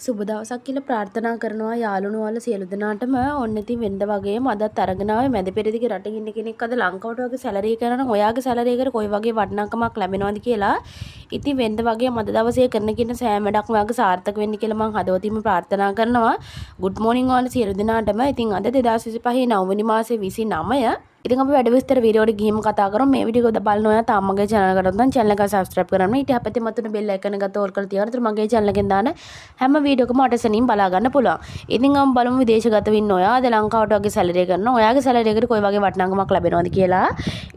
සුබ දවසක් කියලා ප්‍රාර්ථනා කරනවා යාළුවෝ වල සියලු දෙනාටම. ඔන්න ඉතින් වෙනද වගේම අදත් අරගෙන ආවේ මැද පෙරදිග රටින් ඉන්න කෙනෙක් අද ලංකාවට වගේ සැලරි එක කරනවා. ඔයාගේ සැලරි එකට කොයි වගේ වටිනාකමක් ලැබෙනවද කියලා. ඉතින් වෙනද වගේම අද දවසේ කරන කින සෑම වැඩක්ම ඔයාගේ සාර්ථක වෙන්න කියලා මම හදවතින්ම ප්‍රාර්ථනා කරනවා. good morning ඔයාලා සියලු දෙනාටම. ඉතින් අද 2025 9 මාසේ 29 ඉතින් අපි වැඩ විස්තර වීඩියෝ එකට ගිහින් කතා කරමු. මේ වීඩියෝ එක බලන ඔයා තාම මගේ channel එකට නම් channel එක subscribe කරන්න. ඊට හැපැත්තේ මතුන bell icon එක ගත්ත ඕල් කරලා තියාගන්න. ඒතර මගේ channel එකෙන් දාන හැම වීඩියෝ එකම අටසනින් බලා ගන්න පුළුවන්. ඉතින් අපි බලමු විදේශගත වෙන්න ඔයා අද ලංකාවට වගේ සැලරි කරනවා. ඔයාගේ සැලරි එකට කොයි වගේ වටිනාකමක් ලැබෙනවද කියලා.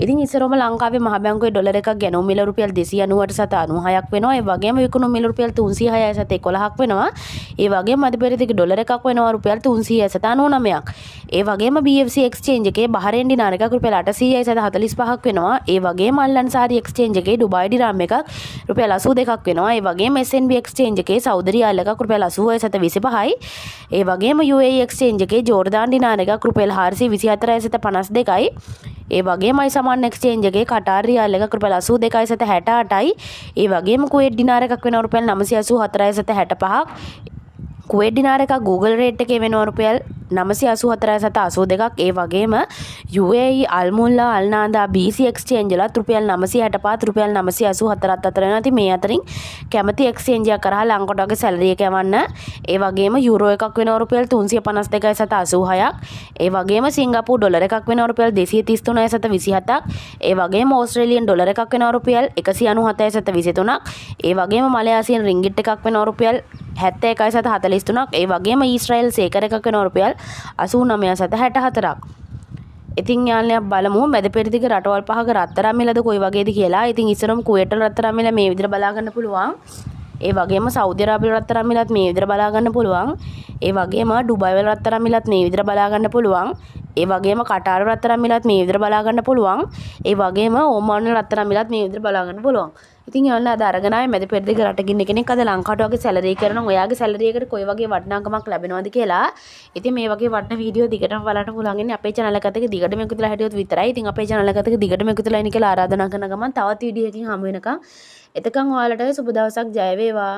ඉතින් ඉස්සරම ලංකාවේ මහ බැංකුවේ ඩොලර් එකක් ගැනුම් මිල රුපියල් 298 සත 96ක් වෙනවා. ඒ වගේම විකුණු මිල රුපියල් 306 සත 11ක් වෙනවා. ඒ වගේම අද පෙරදිග ඩොලර් එකක් වෙනවා රුපියල් 300 සත 99ක්. ඒ වගේම BFC exchange එකේ බහරේන් දිනාර එකක් රුපියල් 845ක් වෙනවා. ඒ වගේම අල්ලන්සාරි exchange එකේ ඩුබායි දිරාම් එකක් රුපියල් 82ක් වෙනවා. ඒ වගේම SNB exchange එකේ සෞදි රියාල් එකක් රුපියල් 86 සත 25යි. ඒ වගේම UAE exchange එකේ ජෝර්දාන් දිනාර එකක් රුපියල් 424 සත 52යි. ඒ වගේම අයිසමාන් exchange එකේ කටාර් රියාල් එකක් රුපියල් 82යි සත 68යි. ඒ වගේම කුවේට් දිනාර එකක් වෙනවා රුපියල් 984යි සත 65ක්. කුවේට් දිනාර එකක් Google rate එකේ වෙනවා රුපියල් 984 සත 82ක්. ඒ වගේම UAE අල්මුල්ලා අල්නාදා BC exchange වලත් රුපියල් 965 රුපියල් 984ත් අතර වෙනවා. ඉතින් මේ අතරින් කැමති exchange එකක් කරා ලංකාවට වගේ සැලරි එක යවන්න. ඒ වගේම යුරෝ එකක් වෙනවා රුපියල් 352යි සත 86ක්. ඒ වගේම සිංගප්පූර් ඩොලර් එකක් වෙනවා රුපියල් 233යි සත 27ක්. ඒ වගේම ඕස්ට්‍රේලියන් ඩොලර් එකක් වෙනවා රුපියල් 197යි සත 23ක්. ඒ වගේම මලයාසියන් රින්ගිට් එකක් වෙනවා රුපියල් 71යි සත 43ක්. ඒ වගේම ඊශ්‍රායෙල් සේකර් එකක් වෙනවා රුපියල් 89 සත 64ක්. ඉතින් යාළුවනේ බලමු මැද පෙරදිග රටවල් පහක රත්තරන් මිලද කොයි වගේද කියලා. ඉතින් ඉස්සරම කුවේට් වල රත්තරන් මිල මේ විදිහට බලා ගන්න පුළුවන්. ඒ වගේම සෞදි අරාබියේ රත්තරන් මිලත් මේ විදිහට බලා ගන්න පුළුවන්. ඒ වගේම ඩුබායි වල රත්තරන් මිලත් මේ විදිහට බලා ගන්න පුළුවන්. ඒ වගේම කටාර් වල රත්තරන් මිලත් මේ විදිහට බලා ගන්න පුළුවන්. ඒ වගේම ඕමාන් වල රත්තරන් මිලත් මේ විදිහට බලා ගන්න පුළුවන්. ඉතින් යාළුවනේ අද අරගෙන ආවේ මැද පෙරදිග රටකින් කෙනෙක් අද ලංකාවට වගේ සැලරි කරනවා. ඔයාගේ සැලරි එකට කොයි වගේ වටිනාකමක් ලැබෙනවද කියලා. ඉතින් මේ වගේ වටින වීඩියෝ දිගටම බලන්න පුළුවන් ඉන්නේ අපේ channel එකත් එක්ක දිගටම එකතු වෙලා හිටියොත් විතරයි. ඉතින් අපේ channel එකත් එක්ක දිගටම එකතු වෙලා ඉන්න කියලා ආරාධනා කරන ගමන් තවත් වීඩියෝ එකකින් හමු වෙනකම් එතකන් ඔයාලට සුබ දවසක් ජය වේවා.